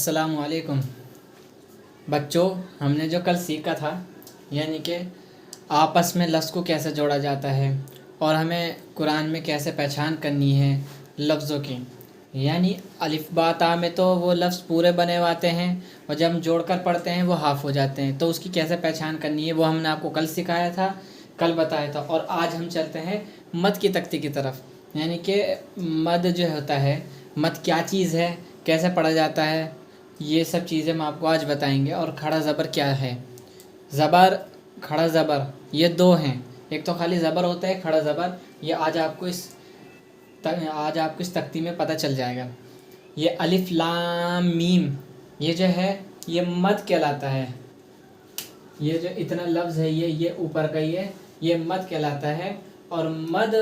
अस्सलामुअलैकुम बच्चों, हमने जो कल सीखा था यानी कि आपस में लफ्ज़ को कैसे जोड़ा जाता है और हमें कुरान में कैसे पहचान करनी है लफ्ज़ों की। यानी अलिफ बा ता में तो वो लफ्ज़ पूरे बने हुए आते हैं और जब हम जोड़कर पढ़ते हैं वो हाफ हो जाते हैं, तो उसकी कैसे पहचान करनी है वो हमने आपको कल सिखाया था, कल बताया था। और आज हम चलते हैं मद की तख्ती की तरफ। यानी कि मद जो होता है, मद क्या चीज़ है, कैसे पढ़ा जाता है, ये सब चीज़ें हम आपको आज बताएंगे। और खड़ा ज़बर क्या है, ज़बर, खड़ा ज़बर, ये दो हैं। एक तो खाली ज़बर होता है खड़ा ज़बर, ये आज आपको इस तख्ती में पता चल जाएगा। ये अलिफ लाम मीम, ये जो है ये मद कहलाता है। ये जो इतना लफ्ज़ है ये ऊपर का ये मद कहलाता है। और मद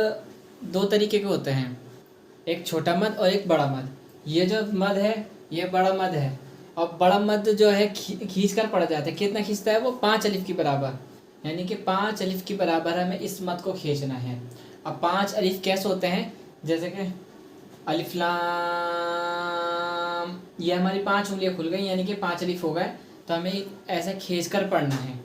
दो तरीके के होते हैं, एक छोटा मद और एक बड़ा मद। ये जो मद है ये बड़ा मद है, और बड़ा मद जो है खींच कर पड़ा जाता है। कितना खींचता है वो? 5 अलिफ के बराबर, यानी कि 5 अलिफ के बराबर हमें इस मद को खींचना है। अब 5 अलिफ कैसे होते हैं, जैसे कि अलिफ लाम, ये हमारी 5 उंगलियां खुल गई यानी कि 5 अलिफ हो गए, तो हमें ऐसे खींच कर पढ़ना है।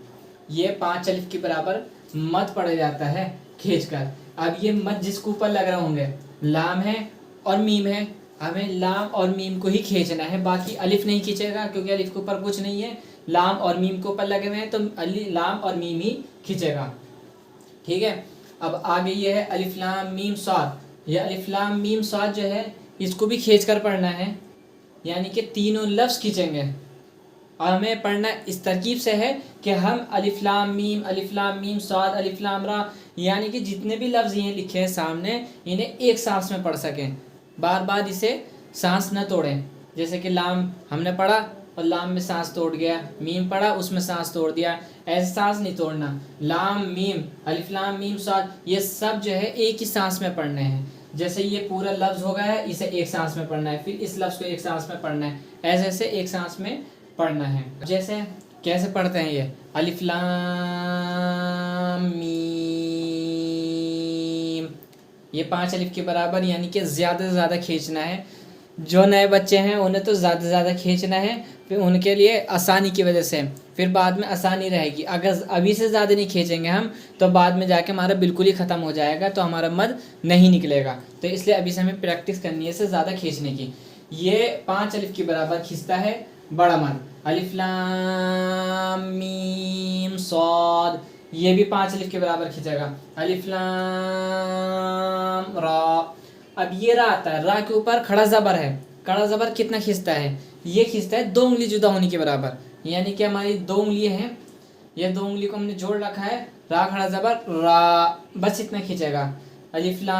ये 5 अलिफ के बराबर मद पढ़ा जाता है खींच कर। अब ये मद जिसके ऊपर लग रहे होंगे, लाम है और मीम है, हमें लाम और मीम को ही खींचना है, बाकी अलिफ नहीं खींचेगा क्योंकि अलिफ के ऊपर कुछ नहीं है। लाम और मीम के ऊपर लगे हुए हैं तो लाम और मीम ही खींचेगा। ठीक है। अब आगे ये है अलिफ लाम मीम स्वाद। ये अलिफ लाम मीम स्वाद जो है इसको भी खींच कर पढ़ना है, यानी कि तीनों लफ्ज़ खींचेंगे। और हमें पढ़ना इस तरकीब से है कि हम अलिफ लाम मीम स्वाद अलिफ लाम रा, यानी कि जितने भी लफ्ज़ ये लिखे हैं सामने, इन्हें एक सांस में पढ़ सकें, बार बार इसे सांस न तोड़ें। जैसे कि लाम हमने पढ़ा और लाम में सांस तोड़ गया, मीम पढ़ा उसमें सांस तोड़ दिया, ऐसे सांस नहीं तोड़ना। लाम मीम अलिफ लाम मीम स्वाद ये सब जो है एक ही सांस में पढ़ने हैं। जैसे ये पूरा लफ्ज़ हो गया है, इसे एक सांस में पढ़ना है, फिर इस लफ्ज़ को एक सांस में पढ़ना है, ऐसे ऐसे एक सांस में पढ़ना है। जैसे कैसे पढ़ते हैं ये अलिफ लाम मीम, ये 5 अलिफ के बराबर, यानी कि ज़्यादा से ज़्यादा खींचना है। जो नए बच्चे हैं उन्हें तो ज़्यादा से ज़्यादा खींचना है, फिर उनके लिए आसानी की वजह से, फिर बाद में आसानी रहेगी। अगर अभी से ज़्यादा नहीं खींचेंगे हम तो बाद में जाके हमारा बिल्कुल ही ख़त्म हो जाएगा, तो हमारा मद नहीं निकलेगा। तो इसलिए अभी से हमें प्रैक्टिस करनी है इसे ज़्यादा खींचने की। ये 5 अलिफ के बराबर खींचता है बड़ा मद। अलिफ लाम मीम स्वाद, ये भी 5 अलिफ के बराबर खींचेगा। अलिफ लाम रा, अब ये रा आता है, रा के ऊपर खड़ा ज़बर है। खड़ा ज़बर कितना खींचता है? ये खींचता है 2 उंगली जुदा होने के बराबर, यानी कि हमारी 2 उंगलियां हैं, ये 2 उंगली को हमने जोड़ रखा है। रा खड़ा ज़बर रा, बस इतना खींचेगा। अलिफ लाम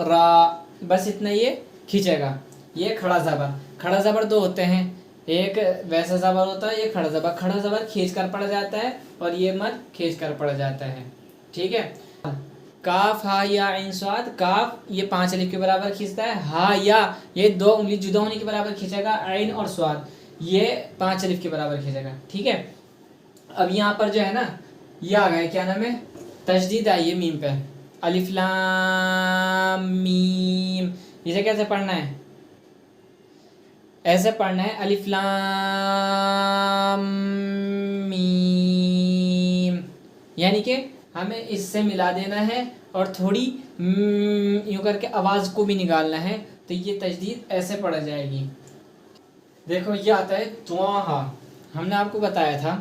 रा, बस इतना ये खींचेगा। ये खड़ा ज़बर, खड़ा ज़बर 2 होते हैं, एक वैसा ज़बर होता है, ये खड़ा ज़बर। खड़ा ज़बर खींच कर पड़ा जाता है और ये मद खींच कर पड़ा जाता है। ठीक है। काफ हा या इन स्वाद, काफ ये 5 अलिफ के बराबर खींचता है। हा या ये 2 उंगली जुदा होने के बराबर खींचेगा। आइन और स्वाद ये 5 अलिफ के बराबर खींचेगा। ठीक है। अब यहाँ पर जो है ना, ये आ गया, क्या नाम है, तशदीद आई है मीम पे। अलिफ लाम मीम, इसे कैसे पढ़ना है? ऐसे पढ़ना है अलिफ लाम मीम, यानी कि हमें इससे मिला देना है और थोड़ी यूँ करके आवाज़ को भी निकालना है, तो ये तजदीद ऐसे पढ़ा जाएगी। देखो ये आता है तुआ हा, हमने आपको बताया था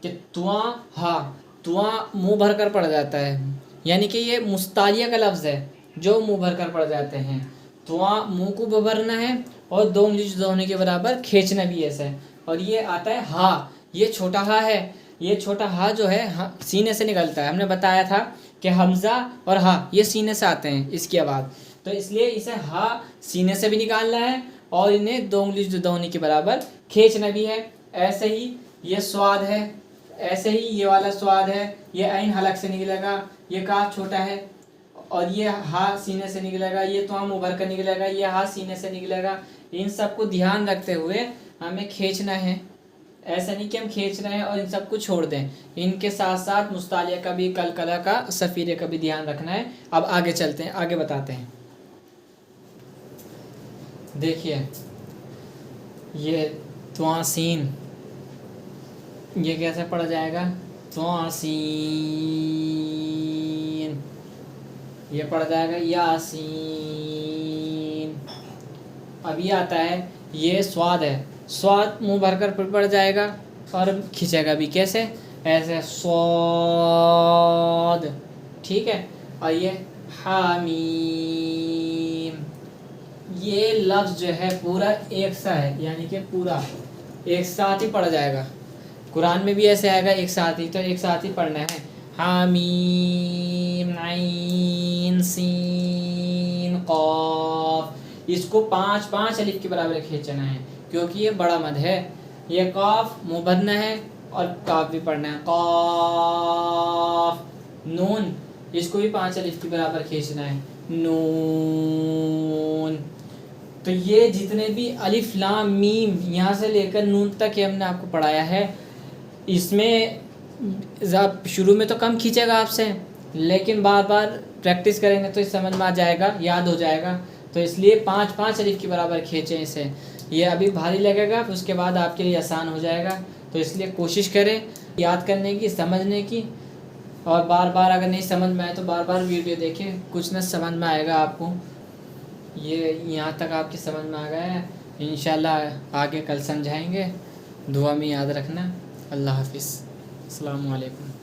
कि तुआ हा, तुआ मुँह भर कर पढ़ा जाता है, यानी कि ये मुस्तालिया का लफ्ज़ है जो मुँह भर कर पढ़ जाते हैं। तुआ मुँह को भरना है और 2 उंगली जुदा होने के बराबर खींचना भी ऐसा है। और ये आता है हा, ये छोटा हा है, ये छोटा हा जो है सीने से निकलता है। हमने बताया था कि हमज़ा और हा ये सीने से आते हैं इसकी आवाज़, तो इसलिए इसे हा सीने से भी निकालना है और इन्हें 2 उंगली जुदा होने के बराबर खींचना भी है। ऐसे ही ये स्वाद है, ऐसे ही ये वाला स्वाद है, ये ऐन हलक से निकलेगा, ये काफ छोटा है और ये हा सीने से निकलेगा, ये तो हम उभर कर निकलेगा, ये हा सीने से निकलेगा। इन सबको ध्यान रखते हुए हमें खींचना है, ऐसा नहीं कि हम खींच रहे हैं और इन सबको छोड़ दें। इनके साथ साथ मुस्तालिया का भी, कलकला का, सफ़ीरे का भी ध्यान रखना है। अब आगे चलते हैं, आगे बताते हैं। देखिए ये त्वासीन, ये कैसे पढ़ा जाएगा? त्वासीन। ये पढ़ा जाएगा यासीन। अब ये आता है, ये स्वाद है, स्वाद मुंह भरकर पड़ जाएगा और खींचेगा भी कैसे? ऐसे स्वाद, ठीक है। और ये हामीम, ये लफ्ज़ जो है पूरा एक सा है, यानी कि पूरा एक साथ ही पढ़ा जाएगा। कुरान में भी ऐसे आएगा एक साथ ही, तो एक साथ ही पढ़ना है। हामीम आइन सीन क़ाफ, इसको 5 अलिफ के बराबर खींचना है, क्योंकि ये बड़ा मद है। ये काफ मुँह बंधना है और काफ भी पढ़ना है। काफ। नून, इसको भी 5 अलिफ के बराबर खींचना है। नून। तो ये जितने भी अलिफ लाम मीम यहाँ से लेकर नून तक ये हमने आपको पढ़ाया है। इसमें शुरू में तो कम खींचेगा आपसे, लेकिन बार बार प्रैक्टिस करेंगे तो समझ में आ जाएगा, याद हो जाएगा। तो इसलिए 5 अलिफ के बराबर खींचें इसे। ये अभी भारी लगेगा, उसके बाद आपके लिए आसान हो जाएगा। तो इसलिए कोशिश करें याद करने की, समझने की, और बार बार अगर नहीं समझ में आए तो बार बार वीडियो देखें, कुछ न समझ में आएगा आपको। ये यहाँ तक आपकी समझ में आ गया है, इंशाल्लाह आगे कल समझाएंगे। दुआ में याद रखना। अल्लाह हाफिज़। अस्सलामु अलैकुम।